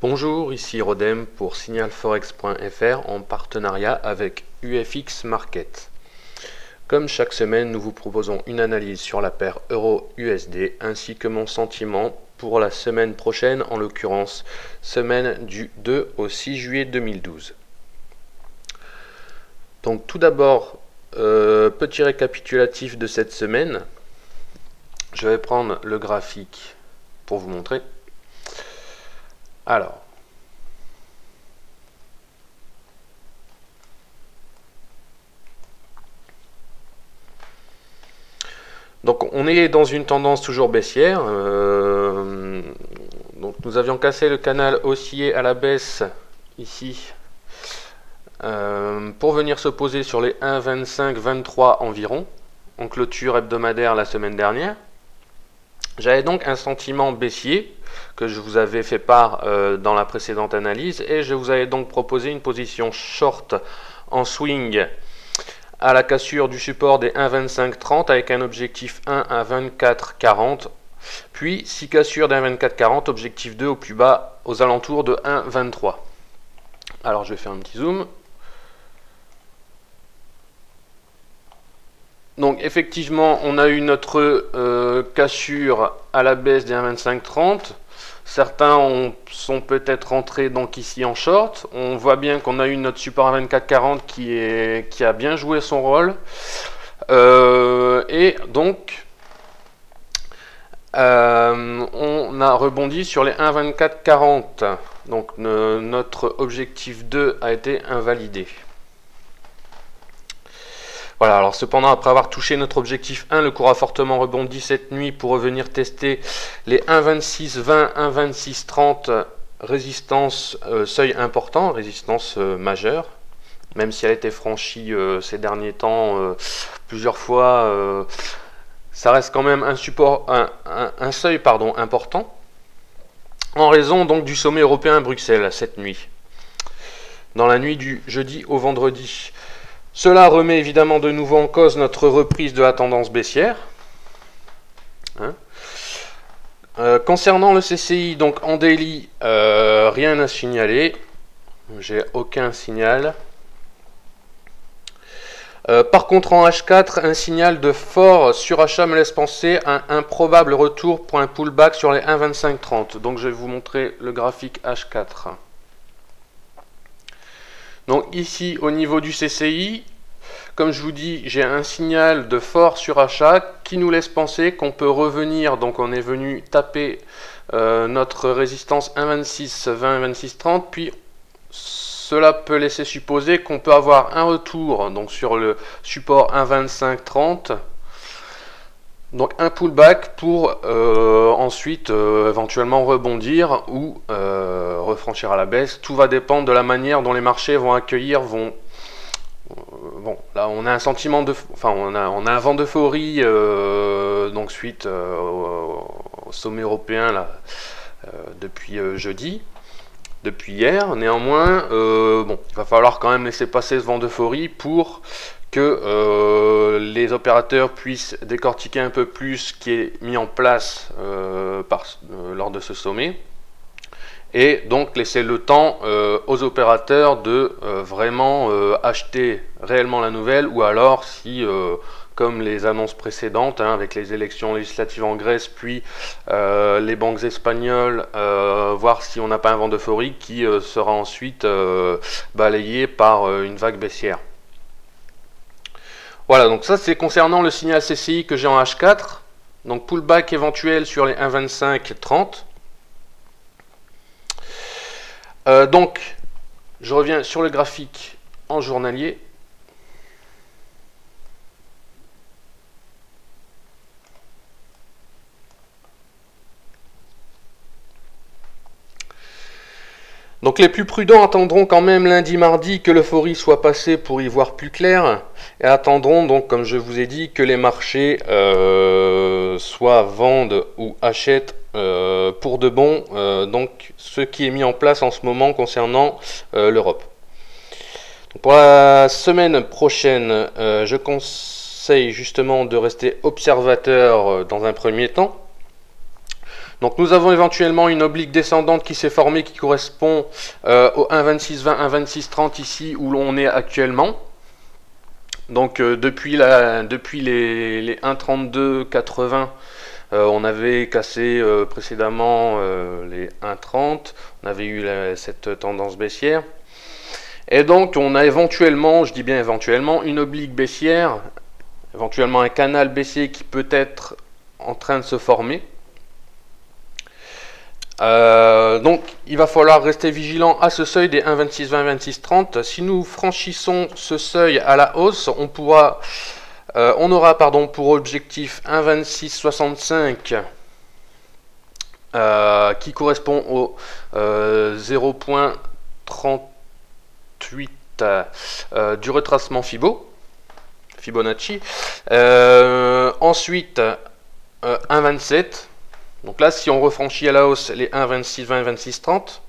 Bonjour, ici Rodem pour signalforex.fr en partenariat avec UFX Market. Comme chaque semaine, nous vous proposons une analyse sur la paire Euro-USD ainsi que mon sentiment pour la semaine prochaine, en l'occurrence semaine du 2 au 6 juillet 2012. Donc tout d'abord, petit récapitulatif de cette semaine. Je vais prendre le graphique pour vous montrer. Alors, donc on est dans une tendance toujours baissière. Donc nous avions cassé le canal haussier à la baisse ici pour venir se poser sur les 1,25-23 environ en clôture hebdomadaire la semaine dernière. J'avais donc un sentiment baissier que je vous avais fait part dans la précédente analyse et je vous avais donc proposé une position short en swing à la cassure du support des 1,25-30 avec un objectif 1 à 24,40, puis 6 cassures d'un 24,40, objectif 2 au plus bas aux alentours de 1,23. Alors je vais faire un petit zoom. Donc effectivement, on a eu notre cassure à la baisse des 1,25-30. Certains sont peut-être rentrés donc ici en short. On voit bien qu'on a eu notre support à 24,40 qui a bien joué son rôle. Et donc, on a rebondi sur les 1,24,40. Donc notre objectif 2 a été invalidé. Voilà, alors cependant, après avoir touché notre objectif 1, le cours a fortement rebondi cette nuit pour revenir tester les 1,2620, 1,2630, résistance, seuil important, résistance majeure, même si elle a été franchie ces derniers temps plusieurs fois, ça reste quand même un support, un seuil important, en raison donc du sommet européen à Bruxelles cette nuit, dans la nuit du jeudi au vendredi. Cela remet évidemment de nouveau en cause notre reprise de la tendance baissière. Concernant le CCI, donc en daily, rien à signaler. J'ai aucun signal. Par contre, en H4, un signal de fort surachat me laisse penser à un probable retour pour un pullback sur les 1,2530. Donc je vais vous montrer le graphique H4. Donc ici, au niveau du CCI, comme je vous dis, j'ai un signal de fort surachat qui nous laisse penser qu'on peut revenir. Donc on est venu taper notre résistance 1,2620, 1,2630, puis cela peut laisser supposer qu'on peut avoir un retour donc sur le support 1,2530. Donc un pullback pour ensuite éventuellement rebondir ou refranchir à la baisse. Tout va dépendre de la manière dont les marchés vont accueillir. Bon, là on a un sentiment de, on a un vent d'euphorie donc suite au sommet européen là depuis jeudi, depuis hier. Néanmoins, bon, il va falloir quand même laisser passer ce vent d'euphorie pour que les opérateurs puissent décortiquer un peu plus ce qui est mis en place lors de ce sommet, et donc laisser le temps aux opérateurs de vraiment acheter réellement la nouvelle, ou alors si, comme les annonces précédentes, avec les élections législatives en Grèce, puis les banques espagnoles, voir si on n'a pas un vent d'euphorie qui sera ensuite balayé par une vague baissière. Voilà, donc ça c'est concernant le signal CCI que j'ai en H4. Donc pullback éventuel sur les 1,2530. Donc je reviens sur le graphique en journalier. Donc les plus prudents attendront quand même lundi, mardi que l'euphorie soit passée pour y voir plus clair, et attendront donc, comme je vous ai dit, que les marchés soit vendent ou achètent pour de bon, donc ce qui est mis en place en ce moment concernant l'Europe. Pour la semaine prochaine, je conseille justement de rester observateur dans un premier temps. Donc nous avons éventuellement une oblique descendante qui s'est formée, qui correspond au 1,2620, 1,2630 ici où l'on est actuellement. Donc depuis les 1,3280, on avait cassé précédemment les 1,30, on avait eu cette tendance baissière. Et donc on a éventuellement, je dis bien éventuellement, une oblique baissière, éventuellement un canal baissier qui peut être en train de se former. Donc il va falloir rester vigilant à ce seuil des 1,2620, 1,2630. Si nous franchissons ce seuil à la hausse, on aura pour objectif 1,2665 qui correspond au 0,38 du retracement Fibonacci. Ensuite 1,27. Donc là, si on refranchit à la hausse les 1,2620 et 1,2630,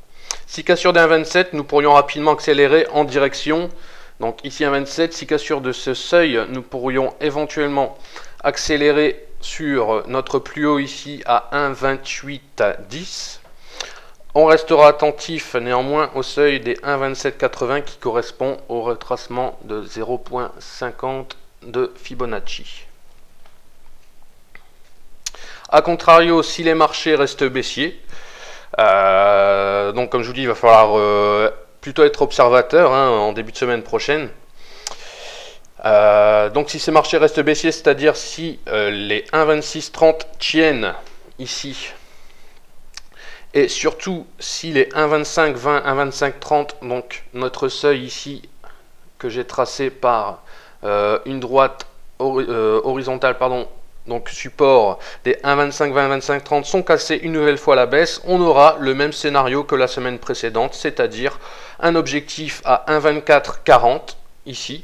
si cassure des 1,27, nous pourrions rapidement accélérer en direction. Donc ici 1,27, si cassure de ce seuil, nous pourrions éventuellement accélérer sur notre plus haut ici à 1,2810. On restera attentif néanmoins au seuil des 1,2780 qui correspond au retracement de 0,50 de Fibonacci. A contrario, si les marchés restent baissiers, donc comme je vous dis, il va falloir plutôt être observateur en début de semaine prochaine. Donc si ces marchés restent baissiers, c'est-à-dire si les 1,2630 tiennent ici, et surtout si les 1,2520, 1,2530, donc notre seuil ici que j'ai tracé par une droite horizontale, donc support des 1,2520, 1,2530 sont cassés une nouvelle fois à la baisse, on aura le même scénario que la semaine précédente, c'est-à-dire un objectif à 1,2440 ici.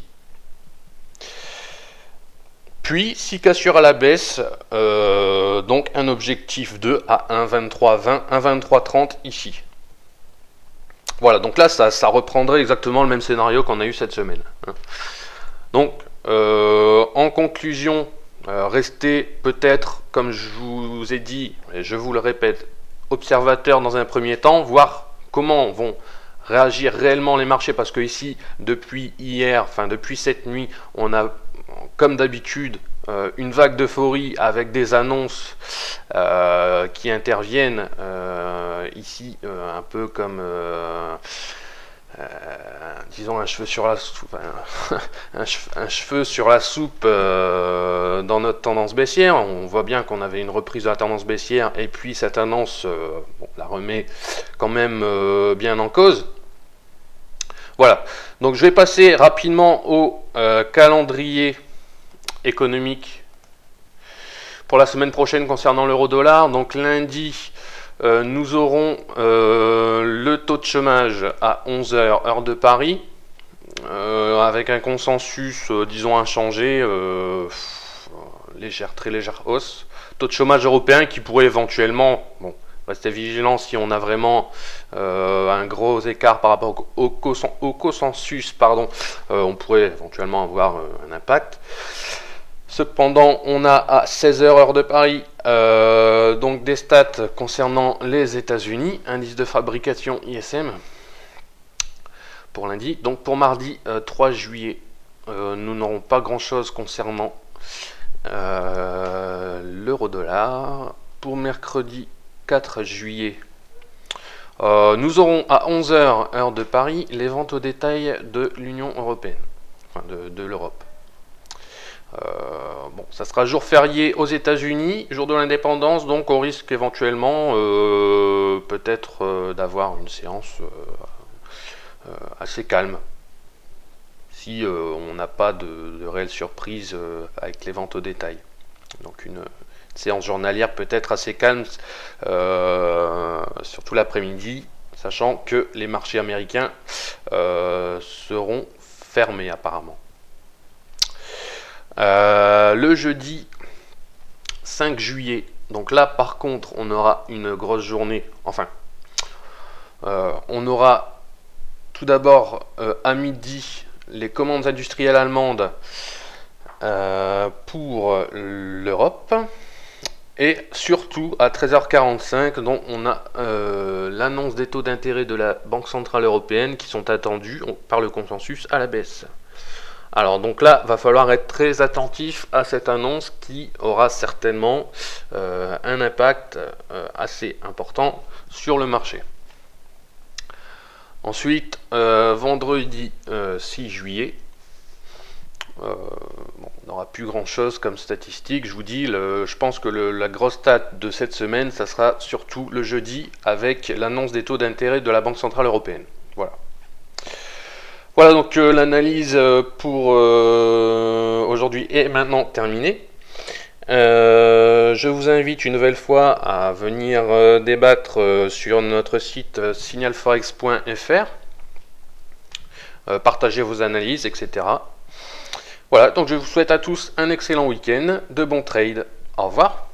Puis, si cassure à la baisse, donc un objectif 2 à 1,2320, 1,2330 ici. Voilà, donc là, ça reprendrait exactement le même scénario qu'on a eu cette semaine. Donc, en conclusion, restez peut-être, comme je vous ai dit, et je vous le répète, observateur dans un premier temps, voir comment vont réagir réellement les marchés, parce que ici, depuis hier, depuis cette nuit, on a, comme d'habitude, une vague d'euphorie avec des annonces qui interviennent ici, un peu comme... disons un cheveu sur la soupe, un cheveu sur la soupe dans notre tendance baissière. On voit bien qu'on avait une reprise de la tendance baissière et puis cette annonce la remet quand même bien en cause. Voilà, donc je vais passer rapidement au calendrier économique pour la semaine prochaine concernant l'euro-dollar. Donc lundi, nous aurons le taux de chômage à 11h, heure de Paris, avec un consensus, disons, inchangé, très légère hausse. Taux de chômage européen qui pourrait éventuellement, rester vigilant si on a vraiment un gros écart par rapport au consensus, on pourrait éventuellement avoir un impact. Cependant, on a à 16h heure de Paris donc des stats concernant les États-Unis, indice de fabrication ISM pour lundi. Donc pour mardi 3 juillet, nous n'aurons pas grand-chose concernant l'euro-dollar. Pour mercredi 4 juillet, nous aurons à 11h heure de Paris les ventes au détail de l'Union européenne, de l'Europe. Ça sera jour férié aux États-Unis, jour de l'indépendance, donc on risque éventuellement peut-être d'avoir une séance assez calme. Si on n'a pas de réelle surprise avec les ventes au détail. Donc une séance journalière peut-être assez calme, surtout l'après-midi, sachant que les marchés américains seront fermés apparemment. Le jeudi 5 juillet, donc là par contre on aura une grosse journée, on aura tout d'abord à midi les commandes industrielles allemandes pour l'Europe, Et surtout à 13h45, dont on a l'annonce des taux d'intérêt de la Banque Centrale Européenne qui sont attendus par le consensus à la baisse. Alors donc là, va falloir être très attentif à cette annonce qui aura certainement un impact assez important sur le marché. Ensuite, vendredi 6 juillet, on n'aura plus grand chose comme statistique. Je vous dis, je pense que la grosse stat de cette semaine, ça sera surtout le jeudi avec l'annonce des taux d'intérêt de la Banque Centrale Européenne. Voilà. Voilà, donc l'analyse pour aujourd'hui est maintenant terminée. Je vous invite une nouvelle fois à venir débattre sur notre site signalforex.fr, partager vos analyses, etc. Voilà, donc je vous souhaite à tous un excellent week-end, de bons trades. Au revoir.